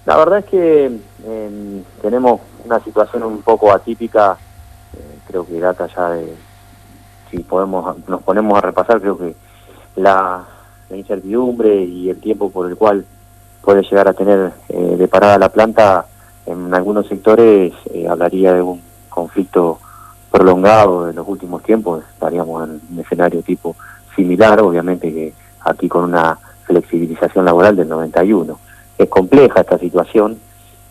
La verdad es que tenemos una situación un poco atípica, creo que data ya de, si nos ponemos a repasar, creo que la incertidumbre y el tiempo por el cual puede llegar a tener deparada la planta, en algunos sectores hablaría de un conflicto prolongado en los últimos tiempos. Estaríamos en un escenario tipo similar, obviamente que aquí con una flexibilización laboral del 91. Es compleja esta situación,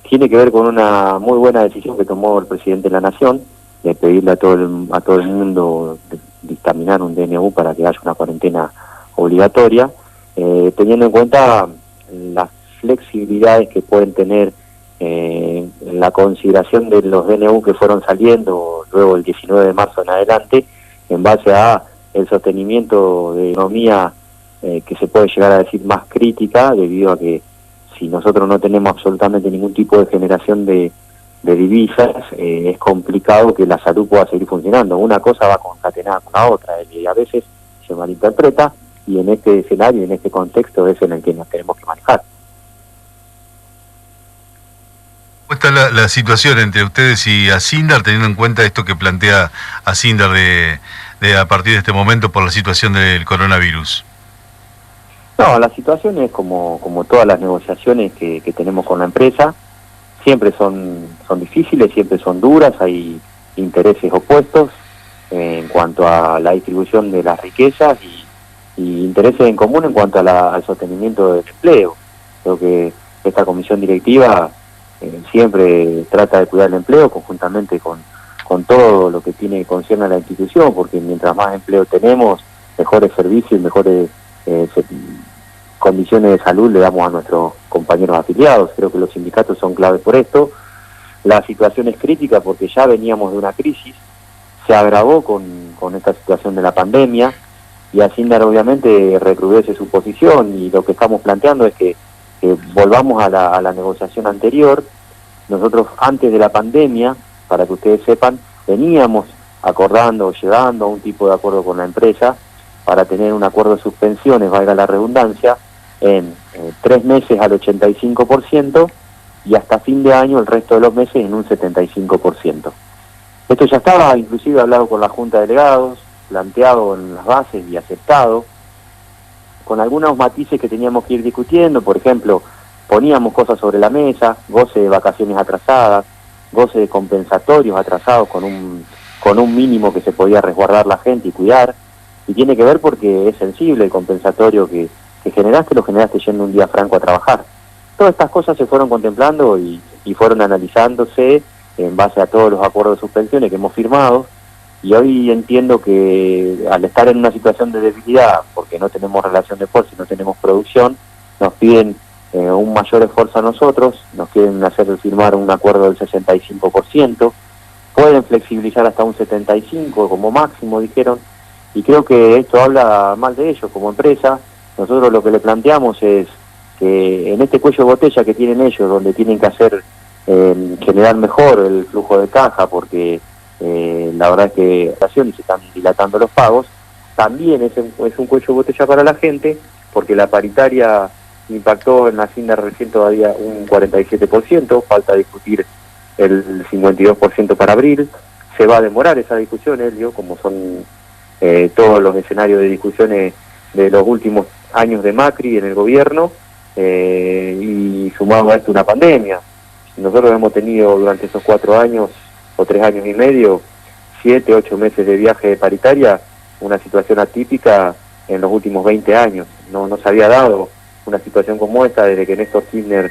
tiene que ver con una muy buena decisión que tomó el presidente de la Nación, de pedirle a todo el mundo dictaminar un DNU para que haya una cuarentena obligatoria, teniendo en cuenta las flexibilidades que pueden tener en la consideración de los DNU que fueron saliendo luego del 19 de marzo en adelante, en base a el sostenimiento de economía que se puede llegar a decir más crítica, debido a que si nosotros no tenemos absolutamente ningún tipo de generación de divisas, es complicado que la salud pueda seguir funcionando. Una cosa va concatenada con la otra, y a veces se malinterpreta, y en este escenario, en este contexto, es en el que nos tenemos que manejar. ¿Cómo está la situación entre ustedes y Asindar, teniendo en cuenta esto que plantea Asindar de a partir de este momento por la situación del coronavirus? No, la situación es como todas las negociaciones que tenemos con la empresa, siempre son difíciles, siempre son duras, hay intereses opuestos en cuanto a la distribución de las riquezas y intereses en común en cuanto a al sostenimiento del empleo. Creo que esta comisión directiva siempre trata de cuidar el empleo conjuntamente con todo lo que concierne a la institución, porque mientras más empleo tenemos, mejores servicios y mejores condiciones de salud le damos a nuestros compañeros afiliados. Creo que los sindicatos son clave por esto. La situación es crítica porque ya veníamos de una crisis, se agravó con esta situación de la pandemia, y Asindar obviamente recrudece su posición, y lo que estamos planteando es que volvamos a la negociación anterior. Nosotros antes de la pandemia, para que ustedes sepan, veníamos acordando, llegando a un tipo de acuerdo con la empresa para tener un acuerdo de suspensiones, valga la redundancia, en 3 meses al 85% y hasta fin de año el resto de los meses en un 75%. Esto ya estaba inclusive hablado con la Junta de Delegados, planteado en las bases y aceptado, con algunos matices que teníamos que ir discutiendo. Por ejemplo, poníamos cosas sobre la mesa, goce de vacaciones atrasadas, goce de compensatorios atrasados con un mínimo que se podía resguardar la gente y cuidar, y tiene que ver porque es sensible el compensatorio que lo generaste yendo un día franco a trabajar. Todas estas cosas se fueron contemplando y fueron analizándose en base a todos los acuerdos de suspensiones que hemos firmado, y hoy entiendo que al estar en una situación de debilidad, porque no tenemos relación de fuerza y no tenemos producción, nos piden un mayor esfuerzo a nosotros, nos quieren hacer firmar un acuerdo del 65%, pueden flexibilizar hasta un 75% como máximo, dijeron, y creo que esto habla mal de ellos como empresa. Nosotros lo que le planteamos es que en este cuello de botella que tienen ellos, donde tienen que hacer generar mejor el flujo de caja, porque la verdad es que se están dilatando los pagos, también es un cuello de botella para la gente, porque la paritaria impactó en la Asindar recién todavía un 47%, falta discutir el 52% para abril. Se va a demorar esa discusión, Elio, como son todos los escenarios de discusiones de los últimos años de Macri en el gobierno, y sumado a esto una pandemia. Nosotros hemos tenido durante esos 4 años o 3 años y medio, 7, 8 meses de viaje de paritaria, una situación atípica en los últimos 20 años. No se había dado una situación como esta desde que Néstor Kirchner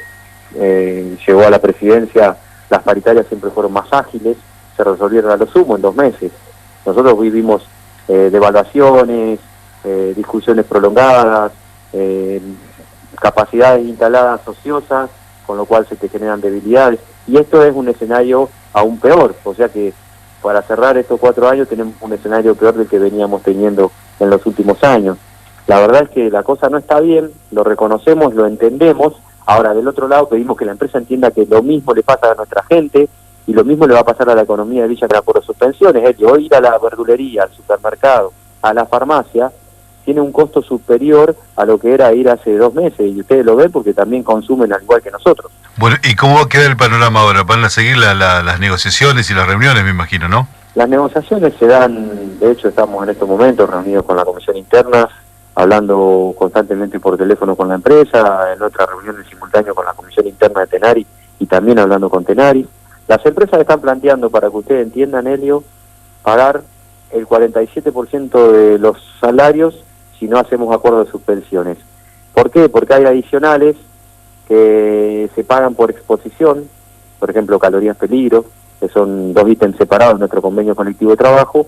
llegó a la presidencia. Las paritarias siempre fueron más ágiles, se resolvieron a lo sumo en 2 meses. Nosotros vivimos devaluaciones, discusiones prolongadas, capacidades instaladas ociosas, con lo cual se te generan debilidades, y esto es un escenario aún peor. O sea que para cerrar estos 4 años tenemos un escenario peor del que veníamos teniendo en los últimos años. La verdad es que la cosa no está bien, lo reconocemos, lo entendemos. Ahora, del otro lado, pedimos que la empresa entienda que lo mismo le pasa a nuestra gente y lo mismo le va a pasar a la economía de Villa María por suspensiones. Es que hoy ir a la verdulería, al supermercado, a la farmacia, tiene un costo superior a lo que era ir hace 2 meses, y ustedes lo ven porque también consumen al igual que nosotros. Bueno, ¿y cómo va a quedar el panorama ahora? ¿Van a seguir las negociaciones y las reuniones, me imagino, no? Las negociaciones se dan, de hecho estamos en estos momentos reunidos con la comisión interna, hablando constantemente por teléfono con la empresa, en otra reunión en simultáneo con la comisión interna de Tenaris y también hablando con Tenaris. Las empresas están planteando, para que ustedes entiendan, Helio, pagar el 47% de los salarios si no hacemos acuerdo de suspensiones. ¿Por qué? Porque hay adicionales que se pagan por exposición, por ejemplo, calorías peligro, que son 2 ítems separados en nuestro convenio colectivo de trabajo,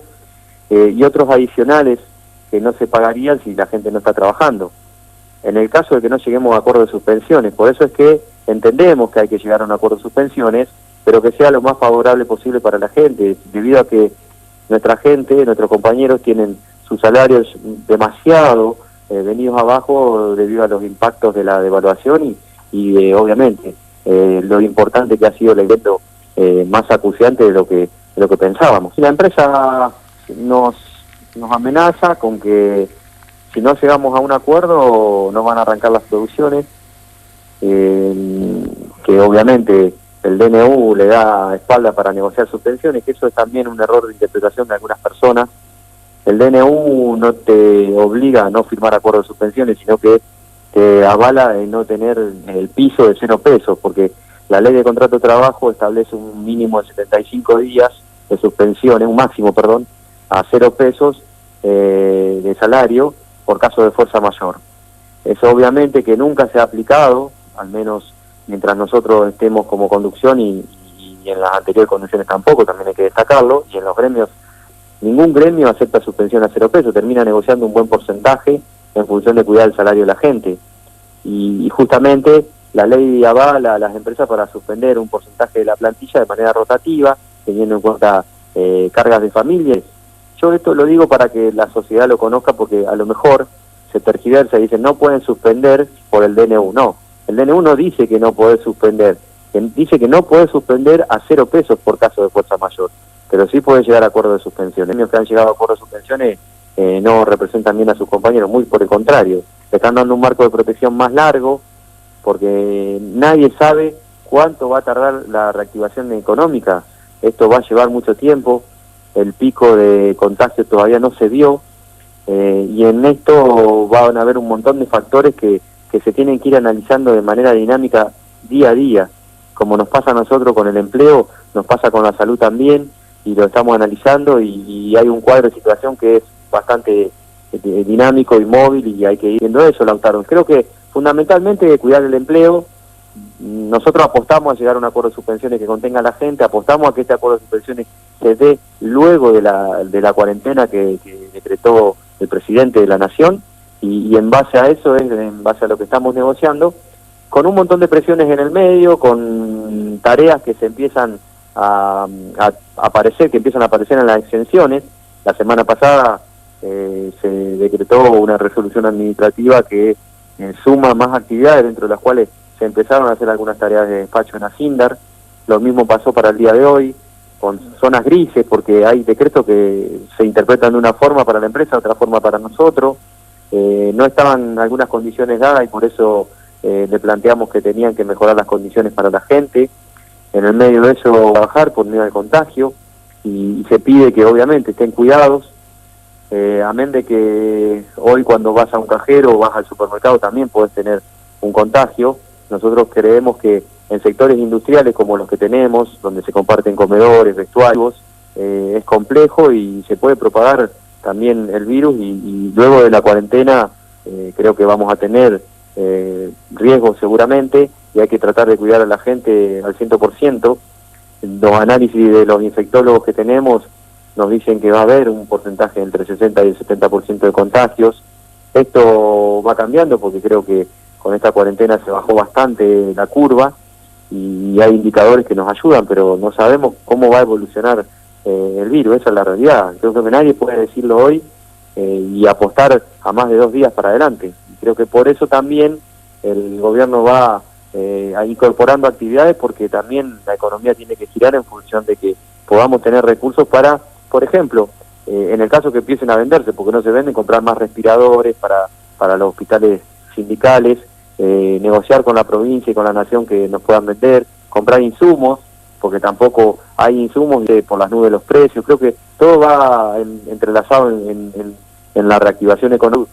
y otros adicionales que no se pagarían si la gente no está trabajando. En el caso de que no lleguemos a acuerdo de suspensiones, por eso es que entendemos que hay que llegar a un acuerdo de suspensiones, pero que sea lo más favorable posible para la gente, debido a que nuestra gente, nuestros compañeros tienen sus salarios demasiado venidos abajo debido a los impactos de la devaluación y obviamente lo importante que ha sido el evento más acuciante de lo que pensábamos. Y la empresa nos amenaza con que si no llegamos a un acuerdo no van a arrancar las producciones, que obviamente el DNU le da espalda para negociar suspensiones, que eso es también un error de interpretación de algunas personas. El DNU no te obliga a no firmar acuerdos de suspensiones, sino que te avala en no tener el piso de 0 pesos, porque la ley de contrato de trabajo establece un mínimo de 75 días de suspensiones, un máximo, perdón, a 0 pesos de salario por caso de fuerza mayor. Eso obviamente que nunca se ha aplicado, al menos mientras nosotros estemos como conducción y en las anteriores conducciones tampoco, también hay que destacarlo, y en los gremios, ningún gremio acepta suspensión a 0 pesos, termina negociando un buen porcentaje en función de cuidar el salario de la gente. Y justamente la ley avala a las empresas para suspender un porcentaje de la plantilla de manera rotativa, teniendo en cuenta cargas de familia. Yo esto lo digo para que la sociedad lo conozca, porque a lo mejor se tergiversa y dicen no pueden suspender por el DNU. No, el DNU no dice que no podés suspender, dice que no podés suspender a 0 pesos por caso de fuerza mayor, pero sí puede llegar a acuerdo de suspensión. Los que han llegado a acuerdo de suspensiones no representan bien a sus compañeros, muy por el contrario, le están dando un marco de protección más largo, porque nadie sabe cuánto va a tardar la reactivación económica. Esto va a llevar mucho tiempo, el pico de contagio todavía no se dio, y en esto van a haber un montón de factores que se tienen que ir analizando de manera dinámica día a día. Como nos pasa a nosotros con el empleo, nos pasa con la salud también, y lo estamos analizando, y hay un cuadro de situación que es bastante dinámico y móvil, y hay que ir viendo eso, Lautaro. Creo que fundamentalmente cuidar el empleo. Nosotros apostamos a llegar a un acuerdo de suspensiones que contenga a la gente, apostamos a que este acuerdo de suspensiones se dé luego de la cuarentena que decretó el presidente de la Nación, y en base a eso, en base a lo que estamos negociando, con un montón de presiones en el medio, con tareas que se empiezan a aparecer, que empiezan a aparecer en las exenciones. La semana pasada se decretó una resolución administrativa que suma más actividades, dentro de las cuales se empezaron a hacer algunas tareas de despacho en Asindar. Lo mismo pasó para el día de hoy, con zonas grises, porque hay decretos que se interpretan de una forma para la empresa, de otra forma para nosotros. No estaban algunas condiciones dadas y por eso le planteamos que tenían que mejorar las condiciones para la gente. En el medio de eso bajar por miedo al contagio, y se pide que obviamente estén cuidados. Amén de que hoy cuando vas a un cajero o vas al supermercado también puedes tener un contagio. Nosotros creemos que en sectores industriales como los que tenemos, donde se comparten comedores, vestuarios, es complejo y se puede propagar también el virus, y luego de la cuarentena creo que vamos a tener riesgos seguramente, y hay que tratar de cuidar a la gente al 100%. Los análisis de los infectólogos que tenemos nos dicen que va a haber un porcentaje entre el 60 y el 70% de contagios. Esto va cambiando porque creo que con esta cuarentena se bajó bastante la curva y hay indicadores que nos ayudan, pero no sabemos cómo va a evolucionar el virus. Esa es la realidad. Creo que nadie puede decirlo hoy y apostar a más de 2 días para adelante. Creo que por eso también el gobierno va incorporando actividades, porque también la economía tiene que girar en función de que podamos tener recursos para, por ejemplo, en el caso que empiecen a venderse, porque no se venden, comprar más respiradores para los hospitales sindicales, negociar con la provincia y con la nación que nos puedan vender, comprar insumos, porque tampoco hay insumos por las nubes los precios. Creo que todo va entrelazado en la reactivación económica.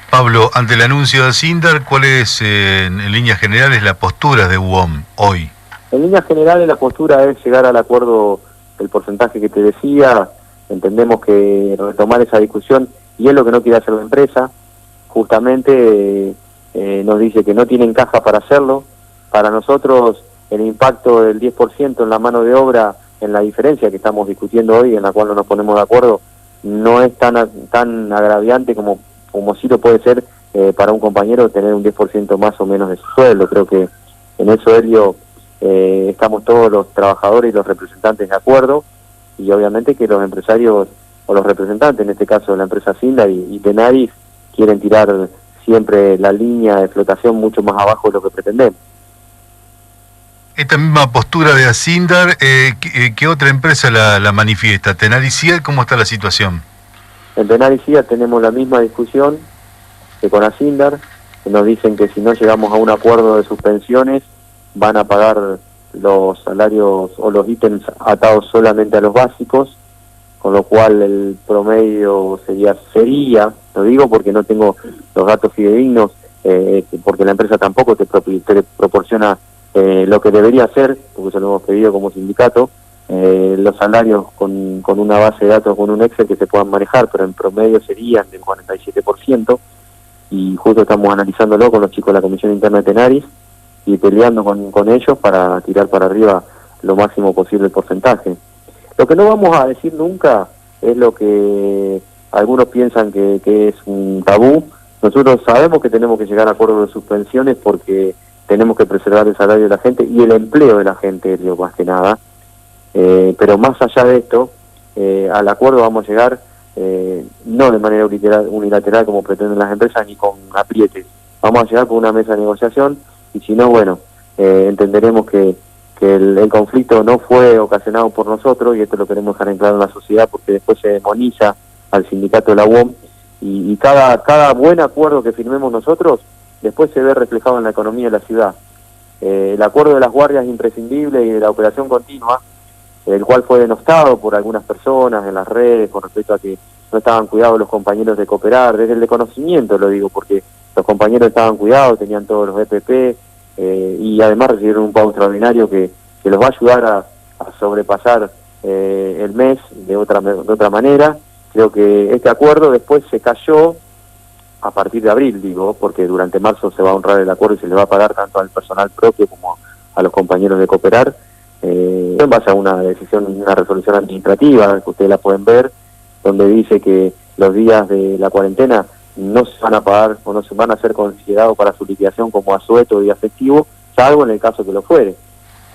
Pablo, ante el anuncio de Asindar, ¿cuál es, en líneas generales, la postura de UOM hoy? En líneas generales la postura es llegar al acuerdo del porcentaje que te decía. Entendemos que retomar esa discusión, y es lo que no quiere hacer la empresa, justamente nos dice que no tienen caja para hacerlo. Para nosotros el impacto del 10% en la mano de obra, en la diferencia que estamos discutiendo hoy, en la cual no nos ponemos de acuerdo, no es tan agraviante como sí lo puede ser para un compañero tener un 10% más o menos de su sueldo. Creo que en eso, Helio, estamos todos los trabajadores y los representantes de acuerdo, y obviamente que los empresarios o los representantes, en este caso de la empresa Asindar y Tenaris, quieren tirar siempre la línea de flotación mucho más abajo de lo que pretendemos. Esta misma postura de Asindar, ¿qué otra empresa la manifiesta? ¿Tenaris y cómo está la situación? En Tenaris tenemos la misma discusión que con Asindar, que nos dicen que si no llegamos a un acuerdo de suspensiones van a pagar los salarios o los ítems atados solamente a los básicos, con lo cual el promedio sería, lo digo porque no tengo los datos fidedignos, porque la empresa tampoco te proporciona lo que debería hacer, porque se lo hemos pedido como sindicato, los salarios con una base de datos, con un Excel que se puedan manejar, pero en promedio serían del 47%, y justo estamos analizándolo con los chicos de la Comisión Interna de Tenaris y peleando con ellos para tirar para arriba lo máximo posible el porcentaje. Lo que no vamos a decir nunca es lo que algunos piensan que es un tabú. Nosotros sabemos que tenemos que llegar a acuerdos de suspensiones porque tenemos que preservar el salario de la gente y el empleo de la gente, más que nada. Pero más allá de esto, al acuerdo vamos a llegar no de manera unilateral como pretenden las empresas, ni con aprietes. Vamos a llegar con una mesa de negociación, y si no, bueno, entenderemos que el conflicto no fue ocasionado por nosotros, y esto lo queremos dejar en claro en la sociedad, porque después se demoniza al sindicato de la UOM, y cada buen acuerdo que firmemos nosotros después se ve reflejado en la economía de la ciudad. El acuerdo de las guardias imprescindible y de la operación continua, el cual fue denostado por algunas personas en las redes con respecto a que no estaban cuidados los compañeros de cooperar, desde el desconocimiento lo digo, porque los compañeros estaban cuidados, tenían todos los EPP, y además recibieron un pago extraordinario que los va a ayudar a sobrepasar el mes de otra manera. Creo que este acuerdo después se cayó a partir de abril, digo, porque durante marzo se va a honrar el acuerdo y se le va a pagar tanto al personal propio como a los compañeros de cooperar, en base a una resolución administrativa, que ustedes la pueden ver, donde dice que los días de la cuarentena no se van a pagar o no se van a ser considerados para su liquidación como asueto y afectivo, salvo en el caso que lo fuere.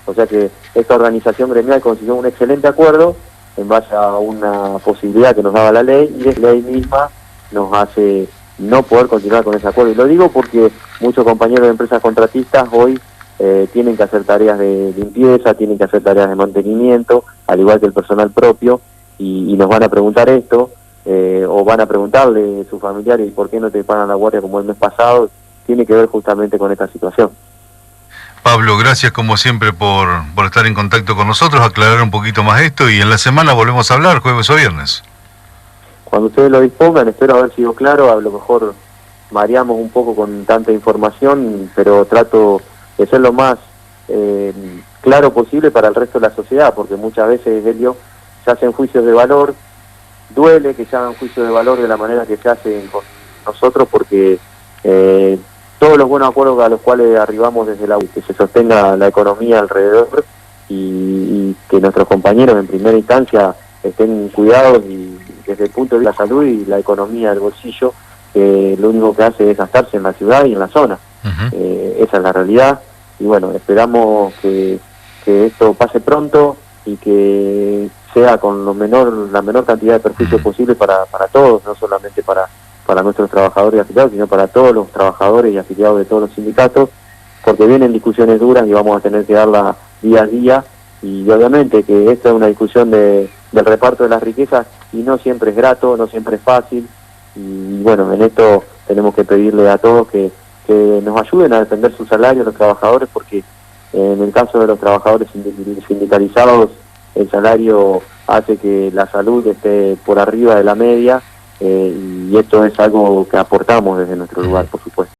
O sea que esta organización gremial consiguió un excelente acuerdo en base a una posibilidad que nos daba la ley, y la ley misma nos hace no poder continuar con ese acuerdo. Y lo digo porque muchos compañeros de empresas contratistas hoy tienen que hacer tareas de limpieza, tienen que hacer tareas de mantenimiento, al igual que el personal propio, y nos van a preguntar esto, o van a preguntarle a sus familiares por qué no te pagan la guardia como el mes pasado. Tiene que ver justamente con esta situación. Pablo, gracias como siempre por estar en contacto con nosotros, aclarar un poquito más esto, y en la semana volvemos a hablar, jueves o viernes. Cuando ustedes lo dispongan, espero haber sido claro. A lo mejor mareamos un poco con tanta información, pero trato de ser lo más claro posible para el resto de la sociedad, porque muchas veces, Helio, se hacen juicios de valor. Duele que se hagan juicios de valor de la manera que se hacen con nosotros, porque todos los buenos acuerdos a los cuales arribamos desde que se sostenga la economía alrededor, y que nuestros compañeros en primera instancia estén cuidados, y desde el punto de vista de la salud y la economía del bolsillo, lo único que hace es gastarse en la ciudad y en la zona. Esa es la realidad, y bueno, esperamos que esto pase pronto y que sea con la menor cantidad de perjuicio posible para todos, no solamente para nuestros trabajadores y afiliados, sino para todos los trabajadores y afiliados de todos los sindicatos, porque vienen discusiones duras y vamos a tener que darla día a día, y obviamente que esta es una discusión del reparto de las riquezas, y no siempre es grato, no siempre es fácil, y bueno, en esto tenemos que pedirle a todos que que nos ayuden a defender su salario los trabajadores, porque en el caso de los trabajadores sindicalizados, el salario hace que la salud esté por arriba de la media, y esto es algo que aportamos desde nuestro lugar, por supuesto.